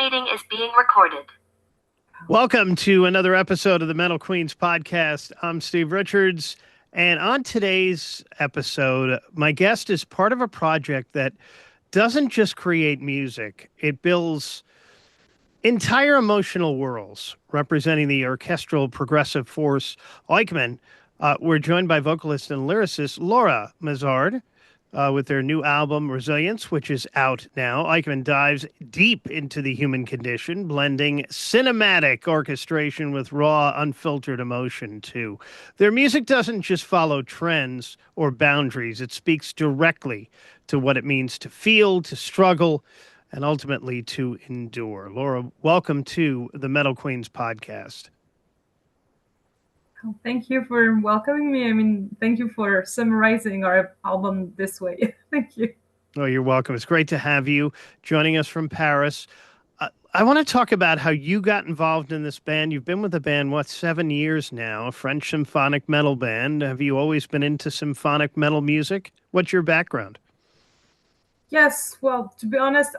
meeting is being recorded. Welcome to another episode of the Metal Queens podcast. I'm Steve Richards, and on today's episode, my guest is part of a project that doesn't just create music, it builds entire emotional worlds representing the orchestral progressive force Oikoumen. We're joined by vocalist and lyricist Laura Mazard with their new album Resilience, which is out now. Oikoumen dives deep into the human condition, blending cinematic orchestration with raw, unfiltered emotion, too. Their music doesn't just follow trends or boundaries, it speaks directly to what it means to feel, to struggle, and ultimately to endure. Laura, welcome to the Metal Queens podcast. Thank you for welcoming me. I mean, thank you for summarizing our album this way. Thank you. Oh, you're welcome. It's great to have you joining us from Paris. I want to talk about how you got involved in this band. You've been with the band, 7 years now, a French symphonic metal band. Have you always been into symphonic metal music? What's your background? Yes, well, to be honest,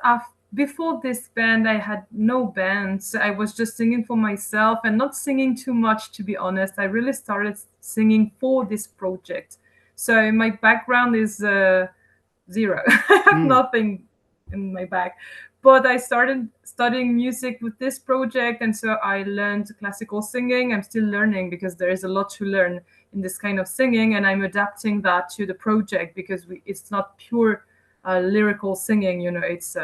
before this band, I had no bands. I was just singing for myself and not singing too much, to be honest. I really started singing for this project. So my background is zero. I have nothing in my back. But I started studying music with this project, and so I learned classical singing. I'm still learning because there is a lot to learn in this kind of singing, and I'm adapting that to the project because it's not pure lyrical singing. You know, it's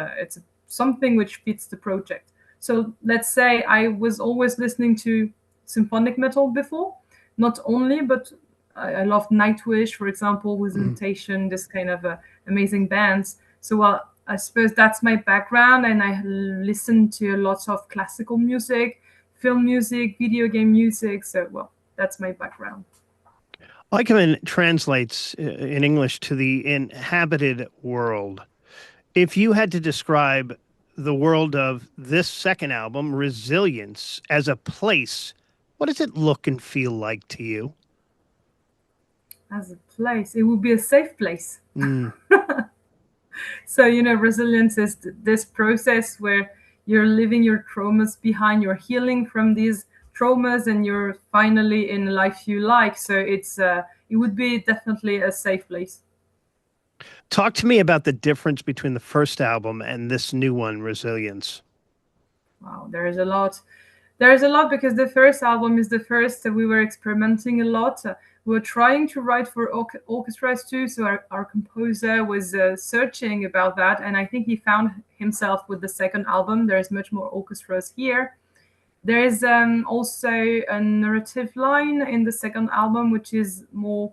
something which fits the project. So let's say I was always listening to symphonic metal before, not only, but I loved Nightwish, for example, with Mutation, this kind of amazing bands. So I suppose that's my background, and I listen to a lot of classical music, film music, video game music. So, that's my background. Oikoumen translates in English to the inhabited world. If you had to describe the world of this second album, Resilience, as a place, what does it look and feel like to you? As a place, it would be a safe place. So, resilience is this process where you're leaving your traumas behind, you're healing from these traumas, and you're finally in a life you like. So it would be definitely a safe place. Talk to me about the difference between the first album and this new one, Resilience. Wow, there is a lot. There is a lot because the first album is the first that we were experimenting a lot. We were trying to write for orchestras too, so our composer was searching about that, and I think he found himself with the second album. There is much more orchestras here. There is also a narrative line in the second album, which is more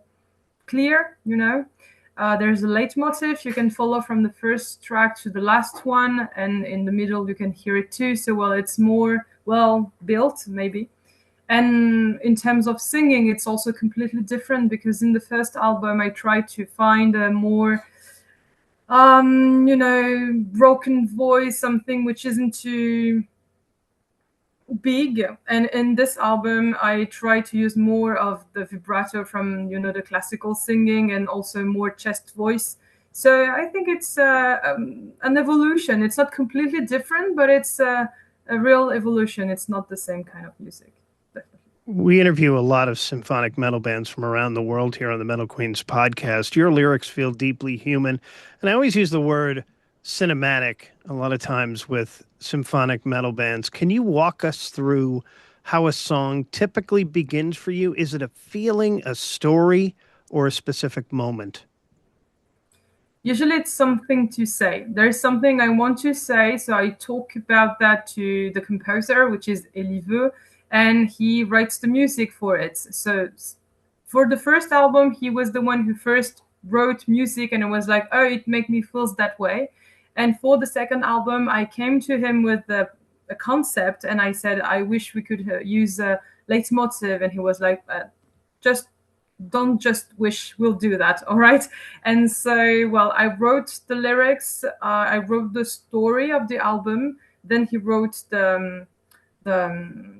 clear, there's a leitmotif you can follow from the first track to the last one, and in the middle you can hear it too. So, it's more well built, maybe. And in terms of singing, it's also completely different because in the first album I tried to find a more broken voice, something which isn't too big, and in this album I try to use more of the vibrato from the classical singing, and also more chest voice. So I think it's an evolution. It's not completely different, but it's a real evolution. It's not the same kind of music. We interview a lot of symphonic metal bands from around the world here on the Metal Queens podcast. Your lyrics feel deeply human, and I always use the word cinematic a lot of times with symphonic metal bands. Can you walk us through how a song typically begins for you? Is it a feeling, a story, or a specific moment? Usually it's something to say. There's something I want to say, so I talk about that to the composer, which is Elive, and he writes the music for it. So for the first album, he was the one who first wrote music, and it was like, oh, it made me feel that way. And for the second album, I came to him with a concept, and I said, I wish we could use a leitmotiv. And he was like, don't just wish, we'll do that. All right. And so, I wrote the lyrics. I wrote the story of the album. Then he wrote the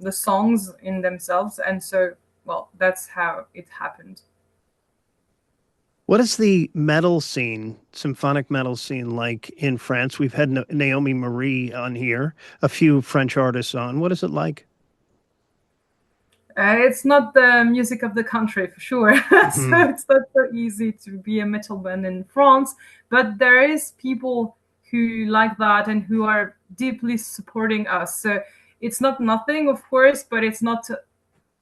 songs in themselves. And so, that's how it happened. What is the metal scene, symphonic metal scene like in France? We've had Naomi Marie on here, a few French artists on. What is it like? It's not the music of the country for sure, so Hmm. it's not so easy to be a metal band in France. But there is people who like that and who are deeply supporting us. So it's not nothing, of course, but it's not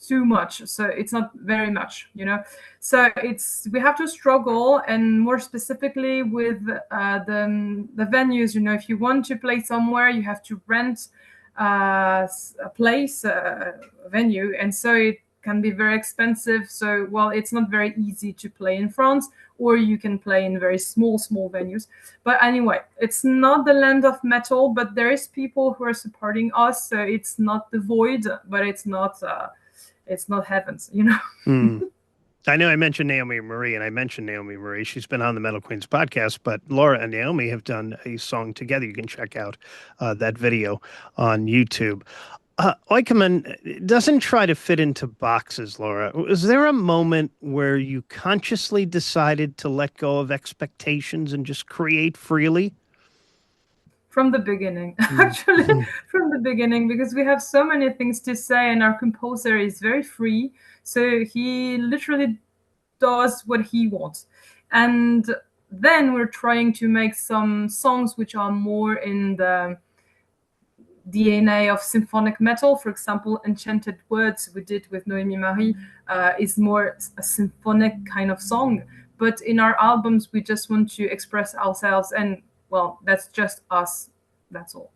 too much. So it's not very much, you know. So it's we have to struggle, and more specifically with the venues. You know, if you want to play somewhere, you have to rent a place, a venue, and so it can be very expensive. So well, it's not very easy to play in France, or you can play in very small venues. But anyway, it's not the land of metal, but there is people who are supporting us. So it's not the void, but it's not heavens, you know. Hmm. I know I mentioned Naomi Marie, and I mentioned Naomi Marie. She's been on the Metal Queens podcast, but Laura and Naomi have done a song together. You can check out that video on YouTube. Oikoumen doesn't try to fit into boxes, Laura. Was there a moment where you consciously decided to let go of expectations and just create freely? From the beginning, Mm. actually, from the beginning, because we have so many things to say, and our composer is very free. So he literally does what he wants. And then we're trying to make some songs which are more in the DNA of symphonic metal. For example, Enchanted Words we did with Noémie Marie is more a symphonic kind of song. But in our albums, we just want to express ourselves, and well, that's just us. That's all.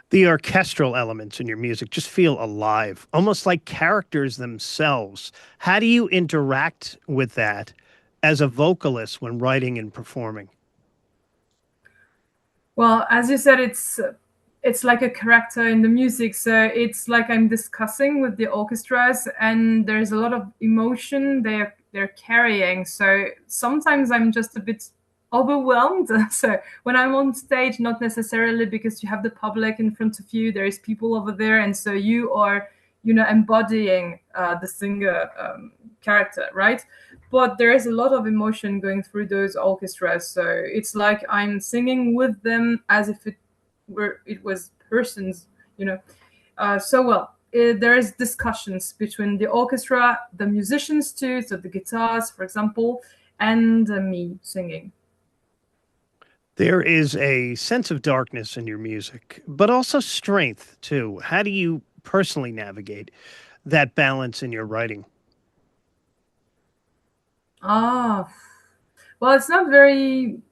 The orchestral elements in your music just feel alive, almost like characters themselves. How do you interact with that as a vocalist when writing and performing? Well, as you said, it's like a character in the music. So it's like I'm discussing with the orchestras, and there's a lot of emotion they're carrying. So sometimes I'm just a bit overwhelmed. So when I'm on stage, not necessarily because you have the public in front of you, there is people over there, and so you are, you know, embodying the singer character, right? But there is a lot of emotion going through those orchestras. So it's like I'm singing with them as if it was persons, you know. So well, there is discussions between the orchestra, the musicians too, so the guitars, for example, and me singing. There is a sense of darkness in your music, but also strength too. How do you personally navigate that balance in your writing? Ah, well, it's not very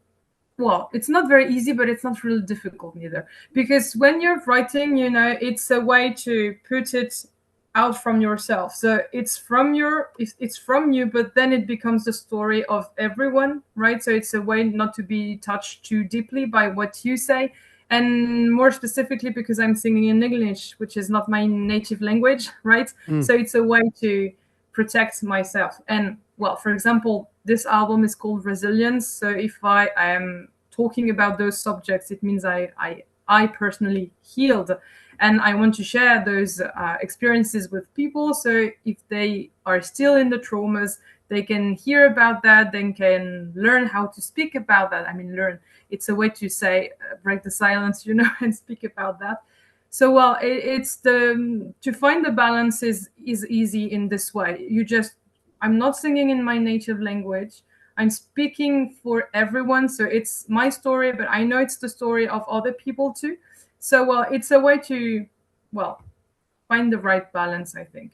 easy, but it's not really difficult neither. Because when you're writing, you know, it's a way to put it out from yourself. So it's from you, but then it becomes the story of everyone, right? So it's a way not to be touched too deeply by what you say. And more specifically, because I'm singing in English, which is not my native language, right? Mm. So it's a way to protect myself. And well, for example, this album is called Resilience. So if I am talking about those subjects, it means I personally healed, and I want to share those experiences with people. So if they are still in the traumas, they can hear about that. They can learn how to speak about that. I mean, learn. It's a way to say break the silence, you know, and speak about that. So well, it's the to find the balance is easy in this way. I'm not singing in my native language. I'm speaking for everyone, so it's my story, but I know it's the story of other people too. So well, it's a way to well find the right balance, I think.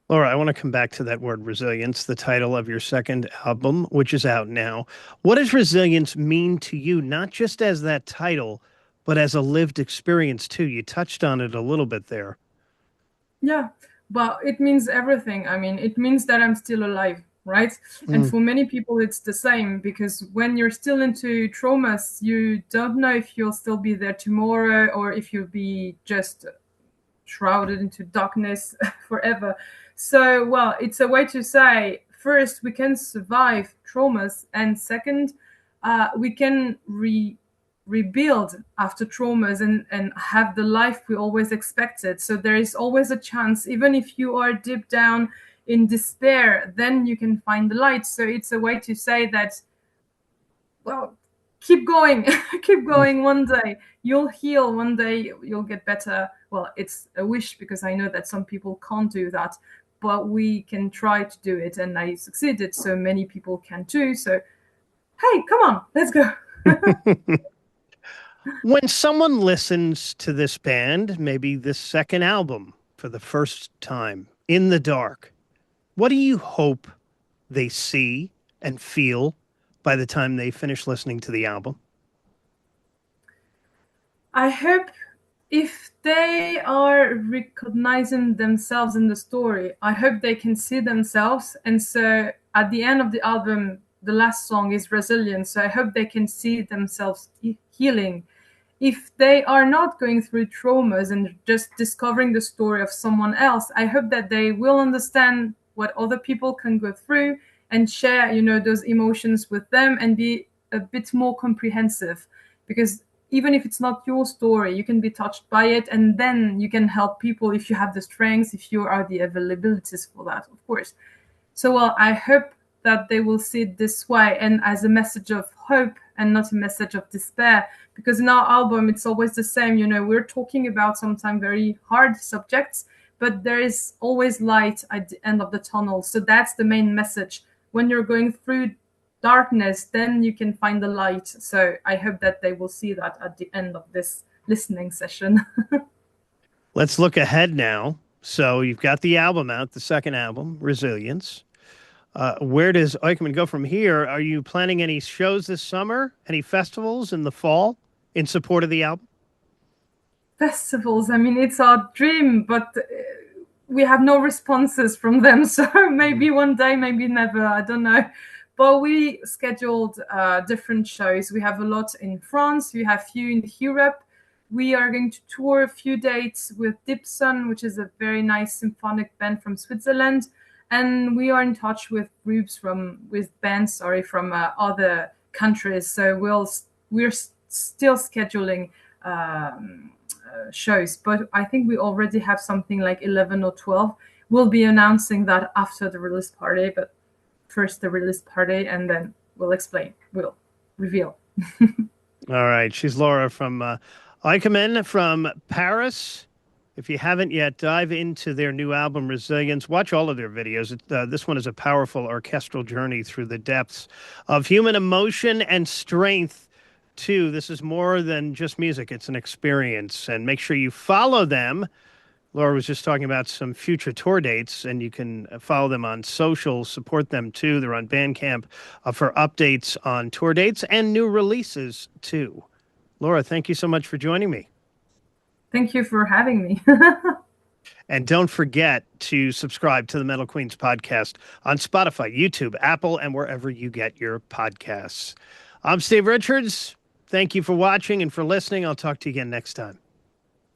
Laura, I want to come back to that word resilience, the title of your second album, which is out now. What does resilience mean to you, not just as that title, but as a lived experience too? You touched on it a little bit there. Yeah, but it means everything. I mean, it means that I'm still alive, right? And Mm. for many people, it's the same because when you're still into traumas, you don't know if you'll still be there tomorrow or if you'll be just shrouded into darkness forever. So, well, it's a way to say first, we can survive traumas, and second, we can rebuild after traumas and have the life we always expected. So, there is always a chance, even if you are deep down, in despair, then you can find the light. So it's a way to say that, well, keep going, keep going. One day you'll heal, one day you'll get better. Well, it's a wish, because I know that some people can't do that, but we can try to do it, and I succeeded, so many people can too. So hey, come on, let's go. When someone listens to this band, maybe this second album for the first time in the dark, what do you hope they see and feel by the time they finish listening to the album? I hope, if they are recognizing themselves in the story, I hope they can see themselves. And so at the end of the album, the last song is Resilience. So I hope they can see themselves healing. If they are not going through traumas and just discovering the story of someone else, I hope that they will understand what other people can go through and share, those emotions with them, and be a bit more comprehensive. Because even if it's not your story, you can be touched by it, and then you can help people if you have the strengths, if you are the availabilities for that, of course. So, well, I hope that they will see it this way, and as a message of hope and not a message of despair. Because in our album, it's always the same. We're talking about sometimes very hard subjects, but there is always light at the end of the tunnel. So that's the main message. When you're going through darkness, then you can find the light. So I hope that they will see that at the end of this listening session. Let's look ahead now. So you've got the album out, the second album, Resilience. Where does Oikoumen go from here? Are you planning any shows this summer? Any festivals in the fall in support of the album? Festivals, I mean, it's our dream, but we have no responses from them. So maybe one day, maybe never, I don't know. But we scheduled different shows. We have a lot in France. We have a few in Europe. We are going to tour a few dates with Dipson, which is a very nice symphonic band from Switzerland. And we are in touch with groups from other countries. So we're still scheduling shows, but I think we already have something like 11 or 12. We'll be announcing that after the release party, but first the release party, and then we'll reveal. All right. She's Laura from Oikoumen from Paris. If you haven't yet, dive into their new album, Resilience. Watch all of their videos. This one is a powerful orchestral journey through the depths of human emotion and strength, too. This is more than just music. It's an experience. And make sure you follow them. Laura was just talking about some future tour dates, and you can follow them on social, support them, too. They're on Bandcamp for updates on tour dates and new releases, too. Laura, thank you so much for joining me. Thank you for having me. And don't forget to subscribe to the Metal Queens podcast on Spotify, YouTube, Apple, and wherever you get your podcasts. I'm Steve Richards. Thank you for watching and for listening. I'll talk to you again next time.